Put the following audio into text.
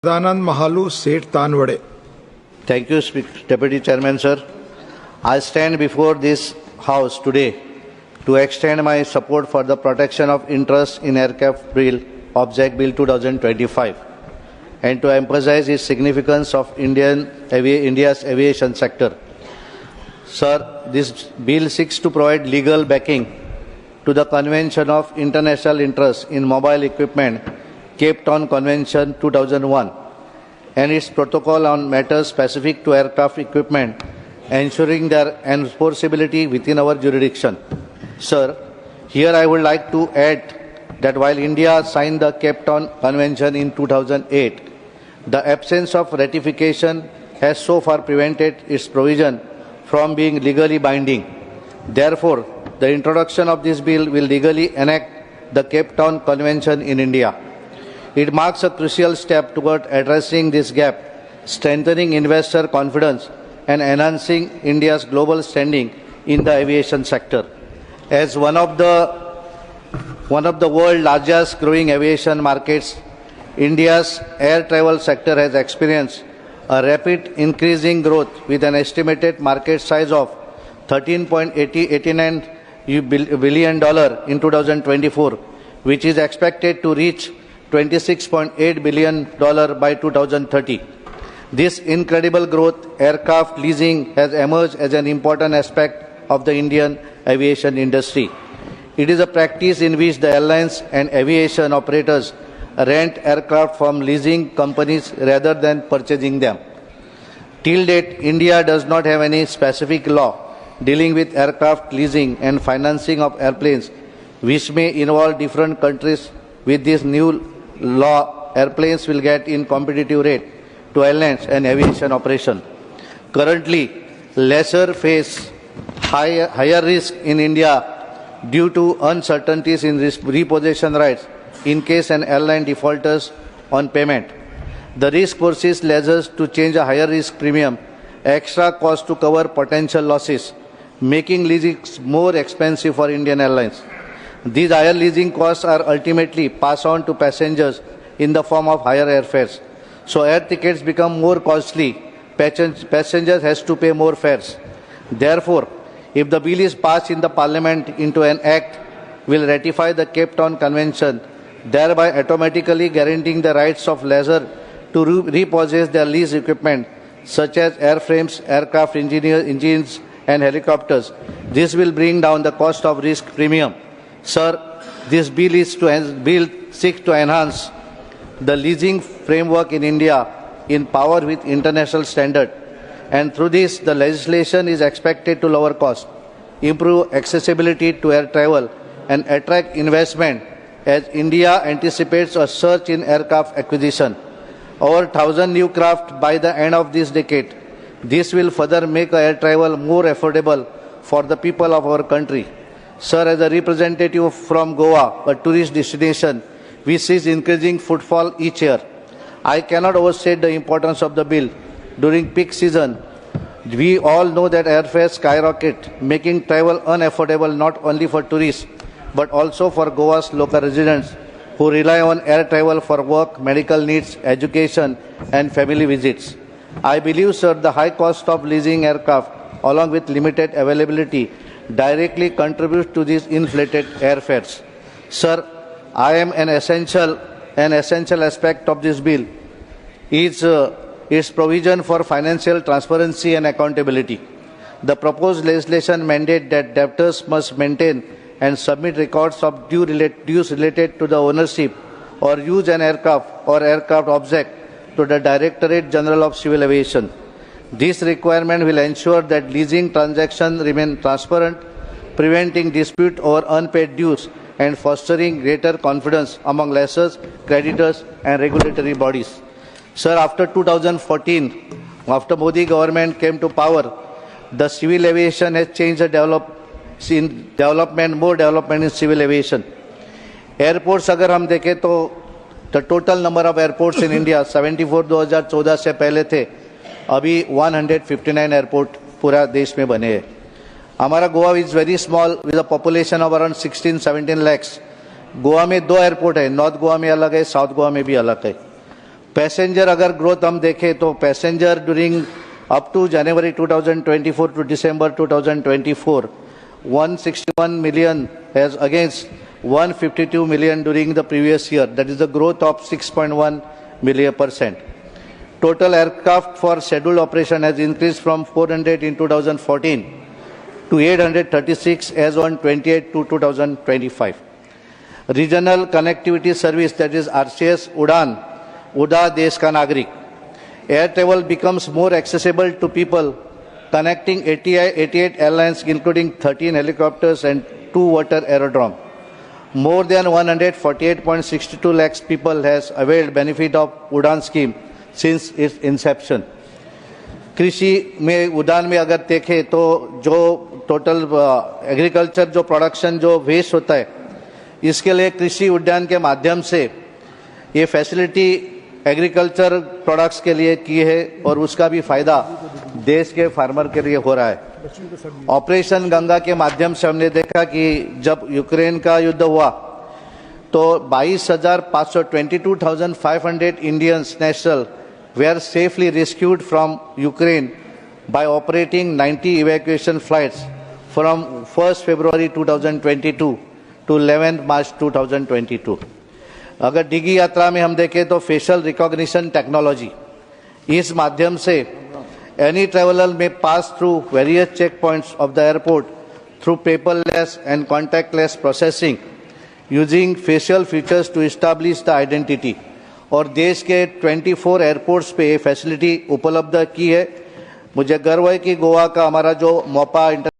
Sadanand Mahalu, Seth Tanwade. Thank you, Deputy Chairman, sir. I stand before this House today to extend my support for the protection of interest in Aircraft Bill, Object Bill 2025, and to emphasize its significance of India's aviation sector. Sir, this bill seeks to provide legal backing to the Convention of International Interest in Mobile Equipment, Cape Town Convention 2001, and its protocol on matters specific to aircraft equipment, ensuring their enforceability within our jurisdiction. Sir, here I would like to add that while India signed the Cape Town Convention in 2008, the absence of ratification has so far prevented its provision from being legally binding. Therefore, the introduction of this bill will legally enact the Cape Town Convention in India. It marks a crucial step toward addressing this gap, strengthening investor confidence, and enhancing India's global standing in the aviation sector. As one of the world's largest growing aviation markets, India's air travel sector has experienced a rapid increasing growth with an estimated market size of $13.89 billion in 2024, which is expected to reach $26.8 billion by 2030. This incredible growth, aircraft leasing has emerged as an important aspect of the Indian aviation industry. It is a practice in which the airlines and aviation operators rent aircraft from leasing companies rather than purchasing them. Till date, India does not have any specific law dealing with aircraft leasing and financing of airplanes, which may involve different countries. With this new law, airplanes will get in competitive rate to airlines and aviation operation. Currently, lessors face higher risk in India due to uncertainties in repossession rights in case an airline defaults on payment. The risk forces lessors to change a higher risk premium, extra cost to cover potential losses, making leasing more expensive for Indian airlines. These higher leasing costs are ultimately passed on to passengers in the form of higher airfares. So air tickets become more costly. Passengers has to pay more fares. Therefore, if the bill is passed in the Parliament into an act, will ratify the Cape Town Convention, thereby automatically guaranteeing the rights of lessors to repossess their leased equipment, such as airframes, aircraft engines, and helicopters. This will bring down the cost of risk premium. Sir, this bill seeks to enhance the leasing framework in India in power with international standard, and through this the legislation is expected to lower cost, improve accessibility to air travel, and attract investment as India anticipates a surge in aircraft acquisition. Over 1,000 new craft by the end of this decade. This will further make air travel more affordable for the people of our country. Sir, as a representative from Goa, a tourist destination, which sees increasing footfall each year, I cannot overstate the importance of the bill. During peak season, we all know that airfares skyrocket, making travel unaffordable not only for tourists, but also for Goa's local residents who rely on air travel for work, medical needs, education, and family visits. I believe, sir, the high cost of leasing aircraft, along with limited availability, directly contributes to these inflated airfares. Sir, I am an essential aspect of this bill is its provision for financial transparency and accountability. The proposed legislation mandates that debtors must maintain and submit records of dues related to the ownership or use an aircraft or aircraft object to the Directorate General of Civil Aviation. This requirement will ensure that leasing transactions remain transparent, preventing dispute over unpaid dues and fostering greater confidence among lessors, creditors, and regulatory bodies. Sir, after 2014, after Modi government came to power, the civil aviation has changed more development in civil aviation. Airports अगर हम देखें तो the total number of airports in India 74 2014 से पहले थे, अभी 159 airport पूरा देश में बने हैं. हमारा Goa is very small with a population of around 16-17 lakhs. Goa में 2 एयरपोर्ट है, नॉर्थ गोवा में अलग है, साउथ गोवा में भी अलग है. पैसेंजर अगर ग्रोथ हम देखें तो passenger during up to January 2024 to December 2024, 161 million as against 152 million during the previous year. That is a growth of 6.1 million%. Total aircraft for scheduled operation has increased from 400 in 2014 to 836 as on 28 to 2025. Regional Connectivity Service, that is RCS Udan, Uda Desh Ka Nagrik. Air travel becomes more accessible to people, connecting 88 airlines including 13 helicopters and 2 water aerodrome. More than 148.62 lakhs people has availed benefit of Udan scheme since its inception. कृषि में उड़ान में अगर देखें तो जो total agriculture जो production जो वेस्ट होता है, इसके लिए कृषि उद्यान के माध्यम से ये फैसिलिटी एग्रीकल्चर प्रोडक्ट्स के लिए की है और उसका भी फायदा देश के फार्मर के लिए हो रहा है। ऑपरेशन गंगा के माध्यम से हमने देखा कि जब यूक्रेन का युद्ध हुआ तो 22,500 Indians national were safely rescued from Ukraine by operating 90 evacuation flights from 1st February 2022 to 11th March 2022. अगर डिगी यात्रा में हम देखें तो फेशियल रिकॉग्निशन टेक्नोलॉजी, इस माध्यम से any traveller may pass through various check points of the airport through paperless and contactless processing using facial features to establish the identity. और देश के 24 एयरपोर्ट्स पे ये फैसिलिटी उपलब्ध की है। मुझे गर्व है कि गोवा का हमारा जो मोपा